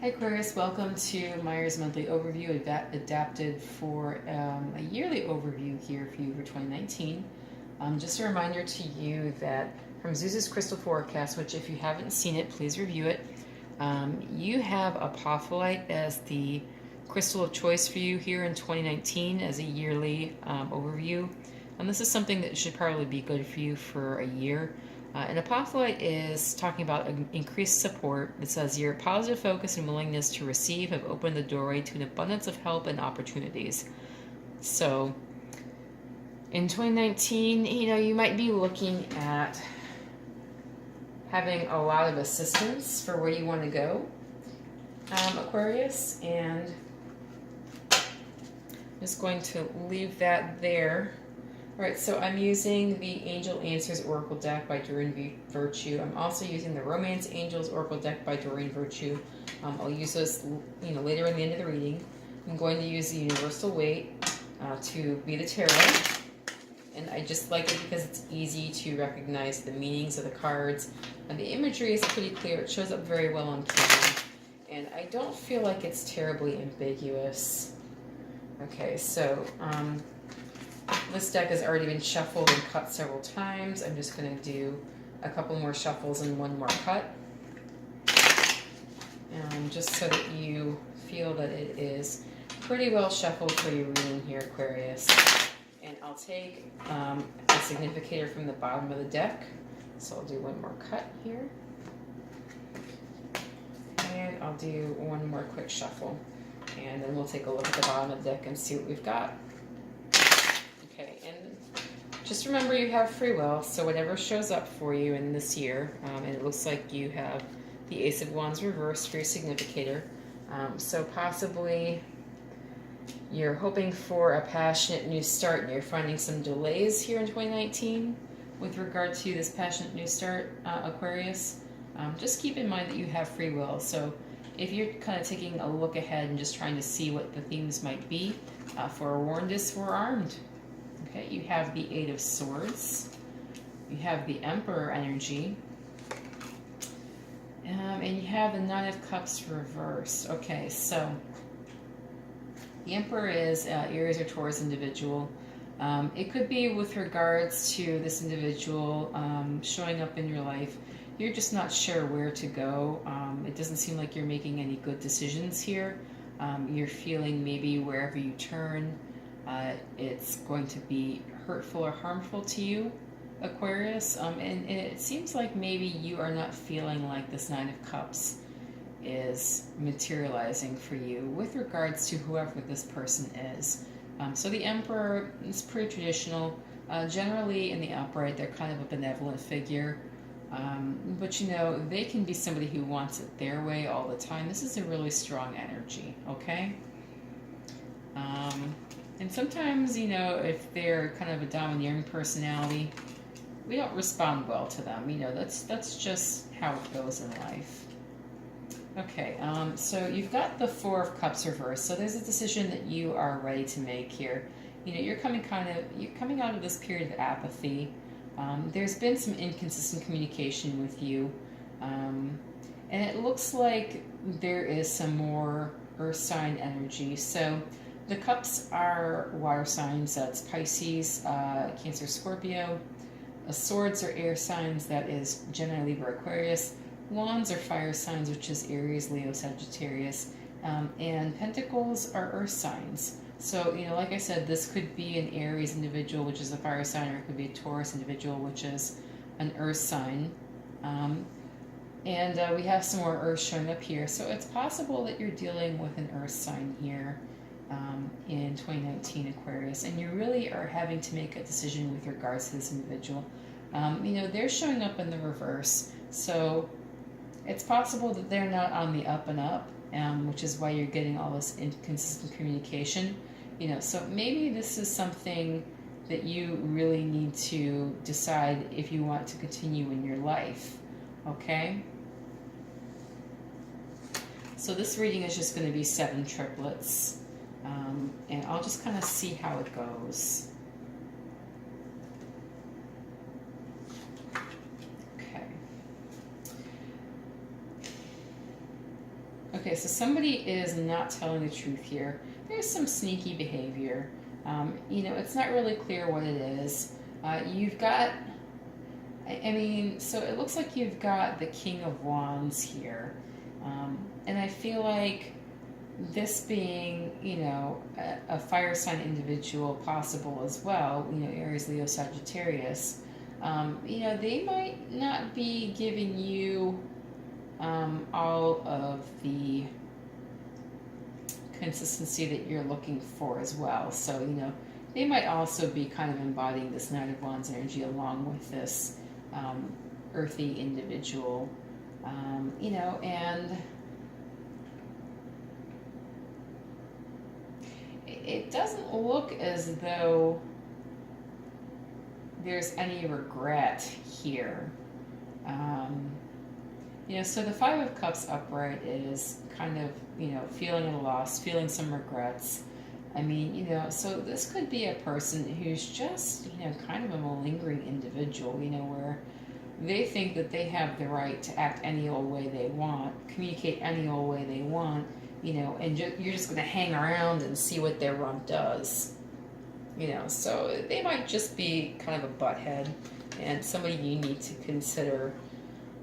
Hi Aquarius, welcome to Meyer's monthly overview, adapted for a yearly overview here for you for 2019. Just a reminder to you that from Zeus's Crystal Forecast, which if you haven't seen it, please review it. You have apophyllite as the crystal of choice for you here in 2019 as a yearly overview. And this is something that should probably be good for you for a year. And apophyllite is talking about increased support. It says your positive focus and willingness to receive have opened the doorway to an abundance of help and opportunities. So in 2019, you might be looking at having a lot of assistance for where you want to go, Aquarius, and I'm just going to leave that there. Alright, so I'm using the Angel Answers Oracle deck by Doreen Virtue. I'm also using the Romance Angels Oracle deck by Doreen Virtue. I'll use those later in the end of the reading. I'm going to use the Universal Weight to be the tarot. And I just like it because it's easy to recognize the meanings of the cards. And the imagery is pretty clear. It shows up very well on camera. And I don't feel like it's terribly ambiguous. Okay, so this deck has already been shuffled and cut several times. I'm just going to do a couple more shuffles and one more cut. Just so that you feel that it is pretty well shuffled for your reading here, Aquarius. And I'll take a significator from the bottom of the deck. So I'll do one more cut here. And I'll do one more quick shuffle. And then we'll take a look at the bottom of the deck and see what we've got. Okay, and just remember you have free will, so whatever shows up for you in this year, and it looks like you have the Ace of Wands reversed for your significator, so possibly you're hoping for a passionate new start and you're finding some delays here in 2019 with regard to this passionate new start, Aquarius. Just keep in mind that you have free will, so if you're kind of taking a look ahead and just trying to see what the themes might be, forewarned is forearmed. Okay, you have the Eight of Swords, you have the Emperor energy, and you have the Nine of Cups reversed. Okay, so the Emperor is Aries or Taurus individual. It could be with regards to this individual showing up in your life. You're just not sure where to go. It doesn't seem like you're making any good decisions here. You're feeling maybe wherever you turn, it's going to be hurtful or harmful to you, Aquarius. And it seems like maybe you are not feeling like this Nine of Cups is materializing for you with regards to whoever this person is. So the Emperor is pretty traditional. Generally in the upright, they're kind of a benevolent figure. But they can be somebody who wants it their way all the time. This is a really strong energy, okay? And sometimes, if they're kind of a domineering personality, we don't respond well to them. That's just how it goes in life. Okay, so you've got the Four of Cups reversed. So there's a decision that you are ready to make here. You're coming out of this period of apathy. There's been some inconsistent communication with you, and it looks like there is some more earth sign energy. So the cups are water signs, that's Pisces, Cancer, Scorpio. Swords are air signs, that is Gemini, Libra, Aquarius. Wands are fire signs, which is Aries, Leo, Sagittarius. And Pentacles are earth signs. So, like I said, this could be an Aries individual, which is a fire sign, or it could be a Taurus individual, which is an earth sign. And we have some more earth showing up here. So it's possible that you're dealing with an earth sign here in 2019, Aquarius. And you really are having to make a decision with regards to this individual. They're showing up in the reverse. So it's possible that they're not on the up and up. Which is why you're getting all this inconsistent communication. So maybe this is something that you really need to decide if you want to continue in your life, okay? So this reading is just going to be 7 triplets, and I'll just kind of see how it goes. Okay, so somebody is not telling the truth here. There's some sneaky behavior. It's not really clear what it is. You've got, I mean, so it looks like you've got the King of Wands here. And I feel like this being, a fire sign individual possible as well, Aries, Leo, Sagittarius, they might not be giving you all of the consistency that you're looking for as well. So, they might also be kind of embodying this Knight of Wands energy along with this earthy individual, and it doesn't look as though there's any regret here. So the Five of Cups upright is kind of, feeling a loss, feeling some regrets. I mean, so this could be a person who's just, kind of a malingering individual, where they think that they have the right to act any old way they want, communicate any old way they want, and you're just going to hang around and see what their rump does. So they might just be kind of a butthead and somebody you need to consider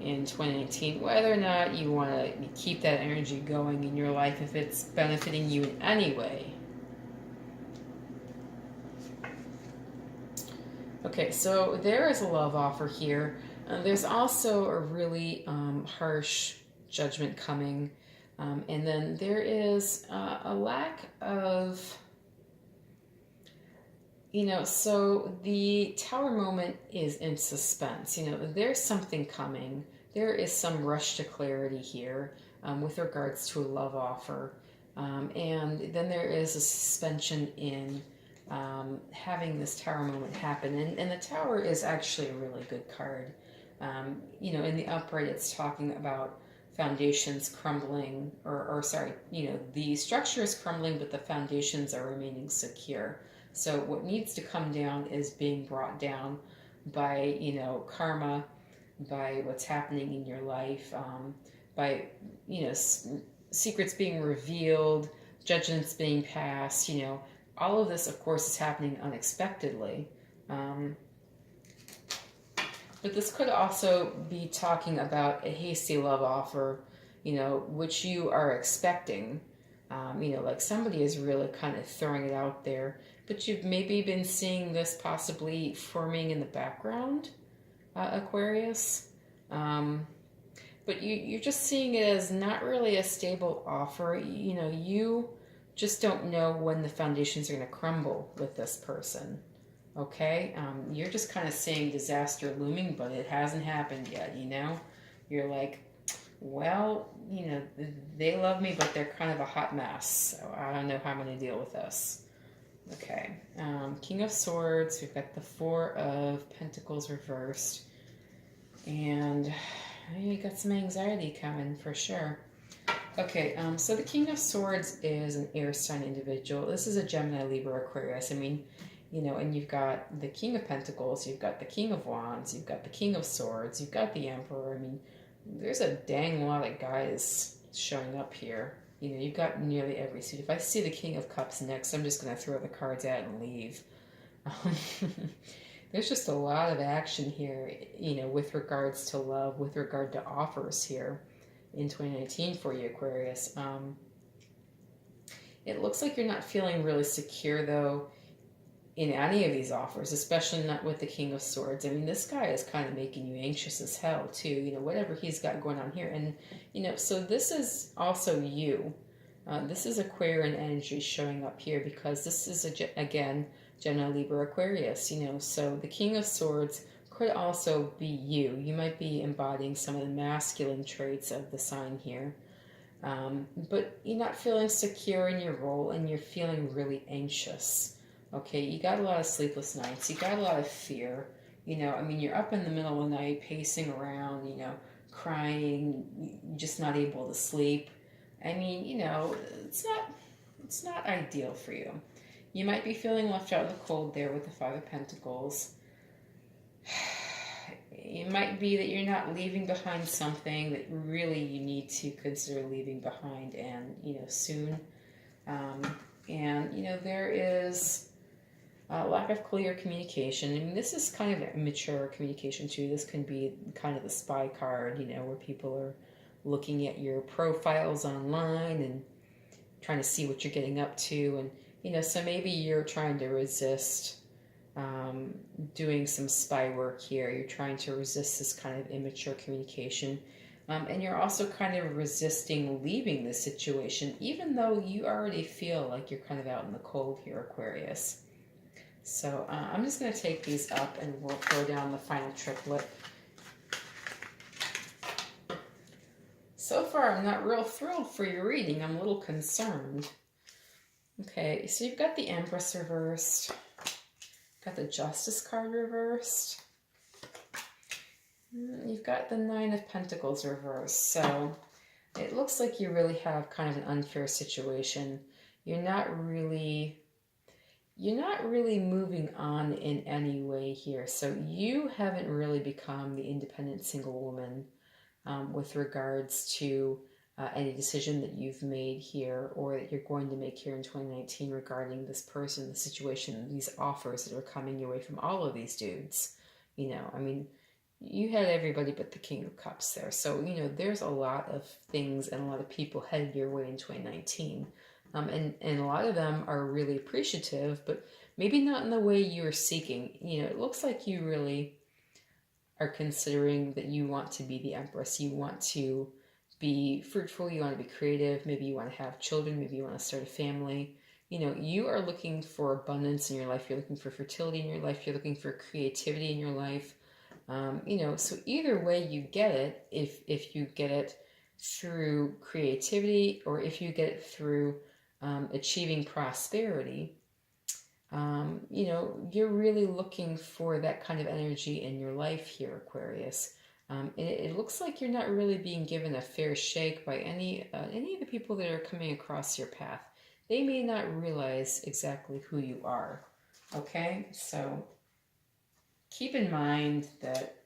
in 2019, whether or not you want to keep that energy going in your life if it's benefiting you in any way. Okay, so there is a love offer here. There's also a really harsh judgment coming. And then there is a lack of, so the Tower moment is in suspense. There's something coming. There is some rush to clarity here with regards to a love offer. And then there is a suspension in having this Tower moment happen. And the Tower is actually a really good card. In the upright, it's talking about foundations crumbling, the structure is crumbling, but the foundations are remaining secure. So what needs to come down is being brought down by, karma, by what's happening in your life, by, secrets being revealed, judgments being passed, all of this, of course, is happening unexpectedly. But this could also be talking about a hasty love offer, which you are expecting. Like somebody is really kind of throwing it out there, but you've maybe been seeing this possibly forming in the background, Aquarius. But you're just seeing it as not really a stable offer. You just don't know when the foundations are going to crumble with this person. Okay, you're just kind of seeing disaster looming, but it hasn't happened yet, You're like, well, they love me, but they're kind of a hot mess, so I don't know how I'm going to deal with this. Okay, King of Swords, we've got the Four of Pentacles reversed, and you got some anxiety coming for sure. Okay, so the King of Swords is an air sign individual. This is a Gemini, Libra, Aquarius. I mean, and you've got the King of Pentacles, you've got the King of Wands, you've got the King of Swords, you've got the Emperor. I mean, there's a dang lot of guys showing up here. You've got nearly every suit. If I see the King of Cups next, I'm just going to throw the cards out and leave. There's just a lot of action here, with regards to love, with regard to offers here in 2019 for you, Aquarius. It looks like you're not feeling really secure, though, in any of these offers, especially not with the King of Swords. I mean, this guy is kind of making you anxious as hell, too, whatever he's got going on here. And, so this is also you. This is Aquarian energy showing up here because this is, again, Gemini, Libra, Aquarius, So the King of Swords could also be you. You might be embodying some of the masculine traits of the sign here. But you're not feeling secure in your role and you're feeling really anxious. Okay, you got a lot of sleepless nights. You got a lot of fear. You're up in the middle of the night, pacing around, crying, just not able to sleep. I mean, it's not ideal for you. You might be feeling left out in the cold there with the Five of Pentacles. it might be that you're not leaving behind something that really you need to consider leaving behind, and, you know, soon. And, you know, there is a lack of clear communication. I mean, this is kind of immature communication too. This can be kind of the spy card, you know, where people are looking at your profiles online and trying to see what you're getting up to. And, you know, so maybe you're trying to resist doing some spy work here. You're trying to resist this kind of immature communication. And you're also kind of resisting leaving the situation, even though you already feel like you're kind of out in the cold here, Aquarius. So I'm just going to take these up and we'll throw down the final triplet. So far, I'm not real thrilled for your reading. I'm a little concerned. Okay, so you've got the Empress reversed. Got the Justice card reversed. You've got the Nine of Pentacles reversed. So it looks like you really have kind of an unfair situation. You're not really moving on in any way here. So you haven't really become the independent single woman with regards to any decision that you've made here or that you're going to make here in 2019 regarding this person, the situation, these offers that are coming your way from all of these dudes. You know, I mean, you had everybody but the King of Cups there. So, you know, there's a lot of things and a lot of people headed your way in 2019. And a lot of them are really appreciative, but maybe not in the way you're seeking. You know, it looks like you really are considering that you want to be the Empress. You want to be fruitful. You want to be creative. Maybe you want to have children. Maybe you want to start a family. You know, you are looking for abundance in your life. You're looking for fertility in your life. You're looking for creativity in your life. You know, so either way you get it, if you get it through creativity or if you get it through achieving prosperity, you know, you're really looking for that kind of energy in your life here, Aquarius. It looks like you're not really being given a fair shake by any of the people that are coming across your path. They may not realize exactly who you are. Okay, so keep in mind that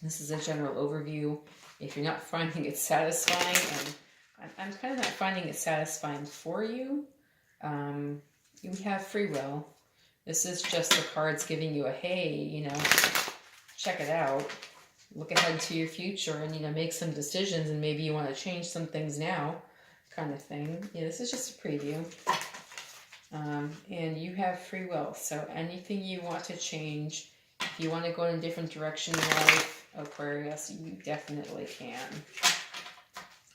this is a general overview. If you're not finding it satisfying, and I'm kind of not finding it satisfying for you, you have free will. This is just the cards giving you a, hey, you know, check it out. Look ahead to your future and, you know, make some decisions, and maybe you want to change some things now, kind of thing. Yeah, this is just a preview. And you have free will. So anything you want to change, if you want to go in a different direction in life, Aquarius, you definitely can.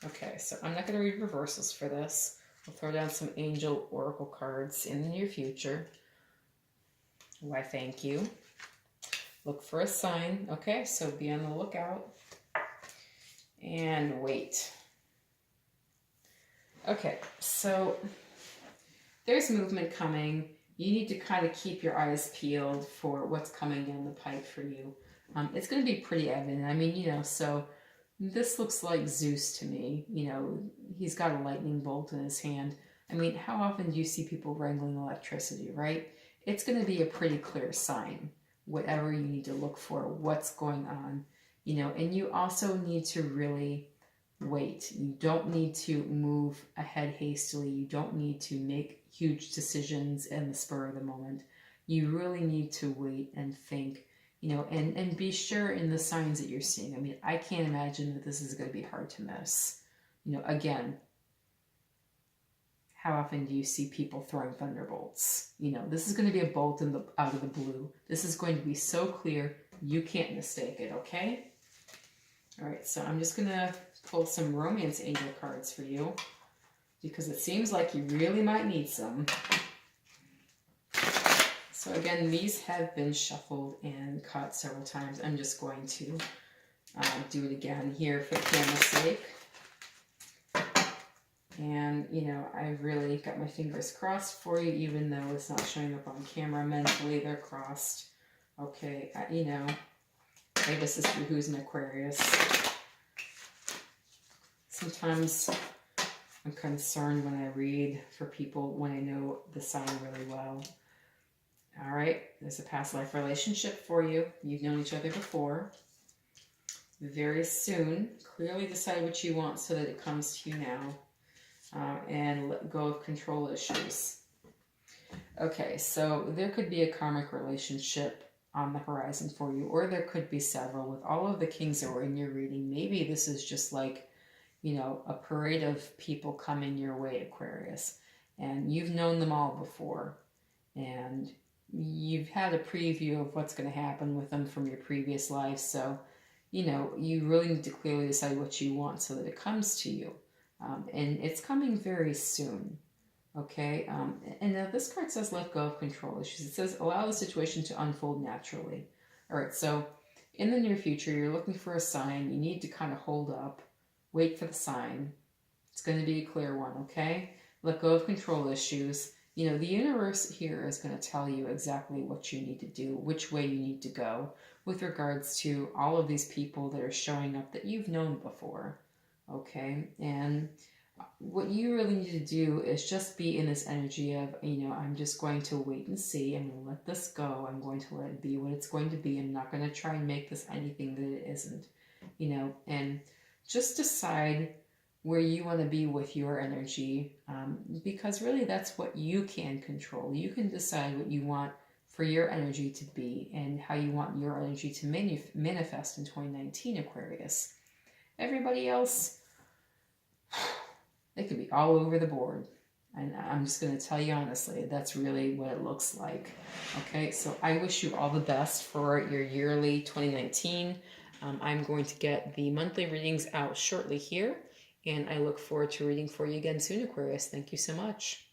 Okay, so I'm not going to read reversals for this. I'll throw down some angel oracle cards in the near future. Why, thank you. Look for a sign. Okay, so be on the lookout. And wait. Okay, so there's movement coming. You need to kind of keep your eyes peeled for what's coming down the pipe for you. It's going to be pretty evident. I mean, you know, so this looks like Zeus to me. You know, he's got a lightning bolt in his hand. I mean, how often do you see people wrangling electricity, right? It's going to be a pretty clear sign, whatever you need to look for, what's going on, you know, and you also need to really wait. You don't need to move ahead hastily. You don't need to make huge decisions in the spur of the moment. You really need to wait and think, you know, and be sure in the signs that you're seeing. I mean, I can't imagine that this is going to be hard to miss. You know, again, how often do you see people throwing thunderbolts? You know, this is going to be a bolt out of the blue. This is going to be so clear, you can't mistake it, okay? All right, so I'm just going to pull some romance angel cards for you because it seems like you really might need some. So again, these have been shuffled and cut several times. I'm just going to do it again here for the camera's sake. And, you know, I've really got my fingers crossed for you, even though it's not showing up on camera. Mentally, they're crossed. Okay, you know, I guess this who's an Aquarius. Sometimes I'm concerned when I read for people when I know the sign really well. All right, there's a past life relationship for you. You've known each other before. Very soon, clearly decide what you want so that it comes to you now, and let go of control issues. Okay, so there could be a karmic relationship on the horizon for you, or there could be several. With all of the kings that were in your reading, maybe this is just like, you know, a parade of people coming your way, Aquarius. And you've known them all before. And you've had a preview of what's going to happen with them from your previous life. So, you know, you really need to clearly decide what you want so that it comes to you. And it's coming very soon. Okay, and now this card says let go of control issues. It says allow the situation to unfold naturally. All right, so in the near future, you're looking for a sign. You need to kind of hold up, wait for the sign. It's going to be a clear one, okay? Let go of control issues. You know, the universe here is going to tell you exactly what you need to do, which way you need to go with regards to all of these people that are showing up that you've known before, okay? And what you really need to do is just be in this energy of, you know, I'm just going to wait and see. I'm going to let this go. I'm going to let it be what it's going to be. I'm not going to try and make this anything that it isn't, you know, and just decide where you want to be with your energy, because really that's what you can control. You can decide what you want for your energy to be and how you want your energy to manifest in 2019, Aquarius. Everybody else, they could be all over the board. And I'm just going to tell you honestly, that's really what it looks like. Okay, so I wish you all the best for your yearly 2019. I'm going to get the monthly readings out shortly here, and I look forward to reading for you again soon, Aquarius. Thank you so much.